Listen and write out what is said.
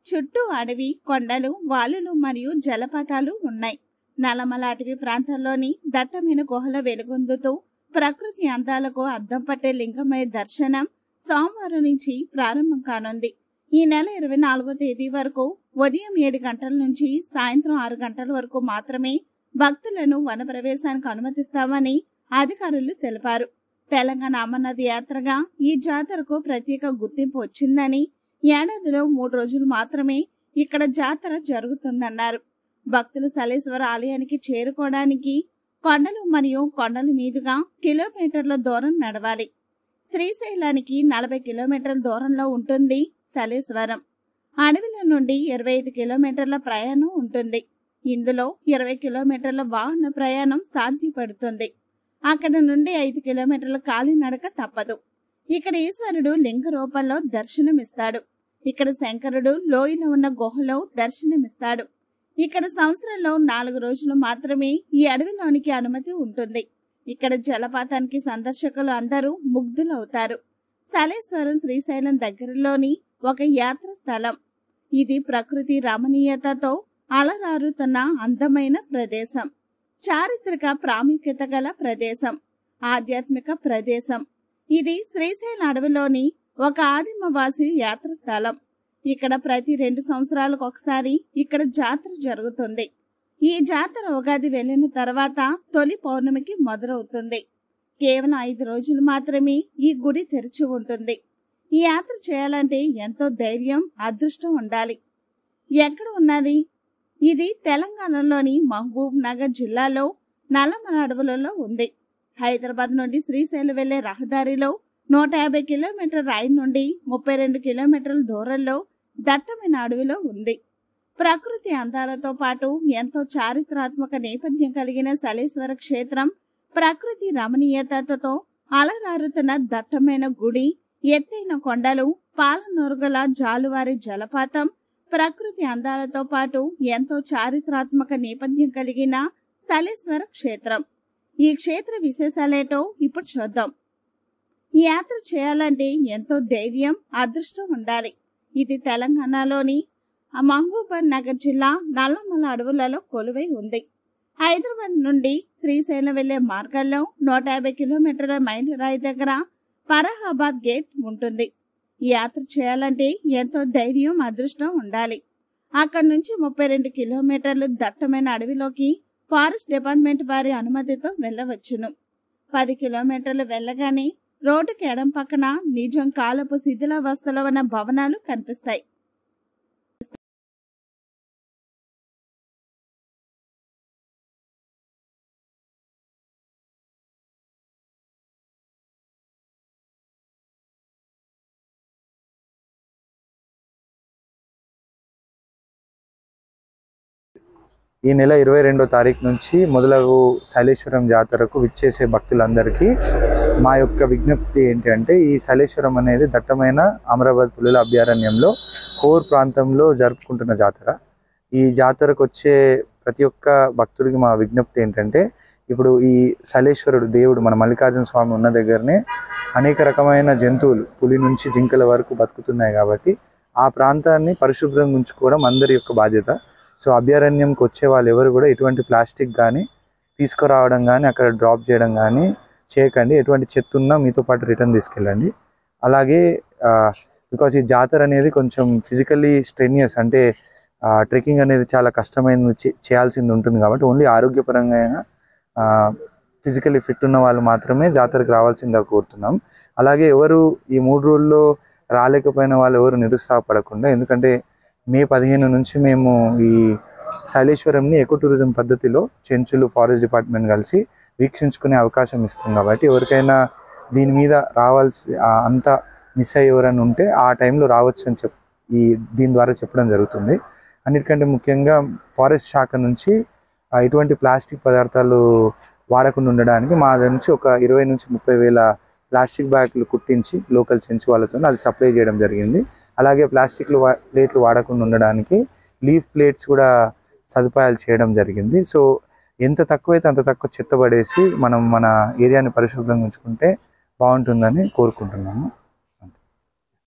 చుట్టూ అడవి, కొండలు, వాలులు మరియు జలపాతాలు ఉన్నాయి. నల్లమల అటవీ ప్రాంతంలోని దట్టమైన గుహల వెలుగొందుతూ ప్రకృతి అందాలకు అద్దం పట్టే లింగమయ్య దర్శనం సోమవారం నుంచి ప్రారంభం కానుంది. ఈ నెల 24వ తేదీ వరకు ఉదయం 7 గంటల నుంచి సాయంత్రం 6 గంటల వరకు మాత్రమే భక్తులను వన ప్రవేశానికి అనుమతిస్తామని అధికారులు తెలిపారు. తెలంగాణ అమర్నాథ్ యాత్రగా ఈ జాతరకు ప్రత్యేక గుర్తింపు వచ్చిందని, ఏడాదిలో 3 రోజులు మాత్రమే ఇక్కడ జాతర జరుగుతుందన్నారు. భక్తులు సలేశ్వర ఆలయానికి చేరుకోవడానికి కొండలు మరియు కొండల మీదుగా కిలోమీటర్ల దూరం నడవాలి. శ్రీశైలానికి 40 కిలోమీటర్ల దూరంలో ఉంటుంది సలేశ్వరం. అడవిల నుండి 25 కిలోమీటర్ల ప్రయాణం ఉంటుంది. ఇందులో 20 కిలోమీటర్ల వాహన ప్రయాణం సాధ్యపడుతుంది. అక్కడ నుండి 5 కిలోమీటర్ల కాలినడక తప్పదు. ఇక్కడ ఈశ్వరుడు లింగ రూపంలో దర్శనమిస్తాడు. ఇక్కడ శంకరుడు లోయలో ఉన్న గుహలో దర్శనమిస్తాడు. ఇక్కడ సంవత్సరంలో 4 రోజులు మాత్రమే ఈ అడవిలోనికి అనుమతి ఉంటుంది. ఇక్కడ జలపాతానికి సందర్శకులు అందరూ ముగ్ధులవుతారు. సలేశ్వరం శ్రీశైలం దగ్గరలోని ఒక యాత్ర స్థలం. ఇది ప్రకృతి రమణీయతతో అలరారుతున్న అందమైన ప్రదేశం. చారిత్రక ప్రాముఖ్యత గల ప్రదేశం, ఆధ్యాత్మిక ప్రదేశం. ఇది శ్రీశైలం అడవిలోని ఒక ఆదిమవాసి యాత్ర స్థలం. ఇక్కడ ప్రతి 2 సంవత్సరాలకు ఒకసారి ఇక్కడ జాతర జరుగుతుంది. ఈ జాతర ఉగాది వెళ్లిన తర్వాత తొలి పౌర్ణమికి మొదలవుతుంది. కేవలం 5 రోజులు మాత్రమే ఈ గుడి తెరిచి ఉంటుంది. ఈ యాత్ర చేయాలంటే ఎంతో ధైర్యం, అదృష్టం ఉండాలి. ఎక్కడ ఉన్నది? ఇది తెలంగాణలోని మహబూబ్ నగర్ జిల్లాలో నల్లమల అడవులలో ఉంది. హైదరాబాద్ నుండి శ్రీశైలం వెళ్లే రహదారిలో 150 కిలోమీటర్ల రాయి నుండి 32 కిలోమీటర్ల దూరంలో దట్టమైన అడవిలో ఉంది. ప్రకృతి అందాలతో పాటు ఎంతో చారిత్రాత్మక నేపథ్యం కలిగిన సలేశ్వర క్షేత్రం ప్రకృతి రమణీయతతో అలరారుతున్న దట్టమైన గుడి, ఎత్తైన కొండలు, పాలనొరగల జాలువారి జలపాతం, ప్రకృతి అందాలతో పాటు ఎంతో చారిత్రాత్మక నేపథ్యం కలిగిన సలేశ్వర క్షేత్రం. ఈ క్షేత్ర విశేషాలేటో ఇప్పుడు చూద్దాం. ఈ యాత్ర చేయాలంటే ఎంతో ధైర్యం, అదృష్టం ఉండాలి. ఇది తెలంగాణలోని మహబూబ్ నగర్ జిల్లా నల్లమల అడవులలో కొలువై ఉంది. హైదరాబాద్ నుండి శ్రీశైలం వెళ్లే మార్గంలో 150 కిలోమీటర్ల మైలురాయి దగ్గర ఫరహాబాద్ గేట్ ఉంటుంది. ఈ యాత్ర చేయాలంటే ఎంతో ధైర్యం, అదృష్టం ఉండాలి. అక్కడి నుంచి 32 కిలోమీటర్లు దట్టమైన అడవిలోకి ఫారెస్ట్ డిపార్ట్మెంట్ వారి అనుమతితో వెళ్లవచ్చును. 10 కిలోమీటర్లు వెళ్లగానే రోడ్డుకి ఎడం పక్కన నిజం కాలపు శిథిలావస్థలో ఉన్న భవనాలు కనిపిస్తాయి. ఈ నెల 22వ తారీఖు నుంచి మొదలగు సలేశ్వరం జాతరకు విచ్చేసే భక్తులందరికీ మా యొక్క విజ్ఞప్తి ఏంటంటే, ఈ సలేశ్వరం అనేది దట్టమైన అమరాబాద్ పులుల అభయారణ్యంలో కోర్ ప్రాంతంలో జరుపుకుంటున్న జాతర. ఈ జాతరకు వచ్చే ప్రతి ఒక్క భక్తుడికి మా విజ్ఞప్తి ఏంటంటే, ఇప్పుడు ఈ సలేశ్వరుడు దేవుడు మన మల్లికార్జున స్వామి ఉన్న దగ్గరనే అనేక రకమైన జంతువులు పులి నుంచి జింకల వరకు బతుకుతున్నాయి. కాబట్టి ఆ ప్రాంతాన్ని పరిశుభ్రంగా ఉంచుకోవడం అందరి యొక్క బాధ్యత. సో అభయారణ్యంకి వచ్చే వాళ్ళు ఎవరు కూడా ఎటువంటి ప్లాస్టిక్ కానీ తీసుకురావడం కానీ అక్కడ డ్రాప్ చేయడం కానీ చేయకండి. ఎటువంటి చెత్త ఉన్నా మీతో పాటు రిటర్న్ తీసుకెళ్ళండి. అలాగే బికాజ్ ఈ జాతర అనేది కొంచెం ఫిజికల్లీ స్ట్రెన్యూస్, అంటే ట్రెక్కింగ్ అనేది చాలా కష్టమైనది చేయాల్సింది ఉంటుంది. కాబట్టి ఓన్లీ ఆరోగ్యపరంగా ఫిజికల్లీ ఫిట్ ఉన్న వాళ్ళు మాత్రమే జాతరకు రావాల్సిందిగా కోరుతున్నాం. అలాగే ఎవరు ఈ 3 రోజుల్లో రాలేకపోయిన వాళ్ళు ఎవరు నిరుత్సాహపడకుండా, ఎందుకంటే మే 15 నుంచి మేము ఈ సలేశ్వరంని ఎకో టూరిజం పద్ధతిలో చెంచులు ఫారెస్ట్ డిపార్ట్మెంట్ కలిసి వీక్షించుకునే అవకాశం ఇస్తాం. కాబట్టి ఎవరికైనా దీని మీద రావాల్సి అంతా మిస్ అయ్యి ఎవరైనా ఉంటే ఆ టైంలో రావచ్చు అని దీని ద్వారా చెప్పడం జరుగుతుంది. అన్నిటికంటే ముఖ్యంగా ఫారెస్ట్ శాఖ నుంచి ఎటువంటి ప్లాస్టిక్ పదార్థాలు వాడకుండా ఉండడానికి మా నుంచి ఒక 20 నుంచి 30 వేల ప్లాస్టిక్ బ్యాగ్లు కుట్టించి లోకల్ చెంచు వాళ్ళతో అది సప్లై చేయడం జరిగింది. అలాగే ప్లాస్టిక్లు ప్లేట్లు వాడకుండా ఉండడానికి లీఫ్ ప్లేట్స్ కూడా సదుపాయాలు చేయడం జరిగింది. సో ఎంత తక్కువైతే అంత తక్కువ చెత్త పడేసి మనం మన ఏరియాని పరిశుభ్రంగా ఉంచుకుంటే బాగుంటుందని కోరుకుంటున్నాము.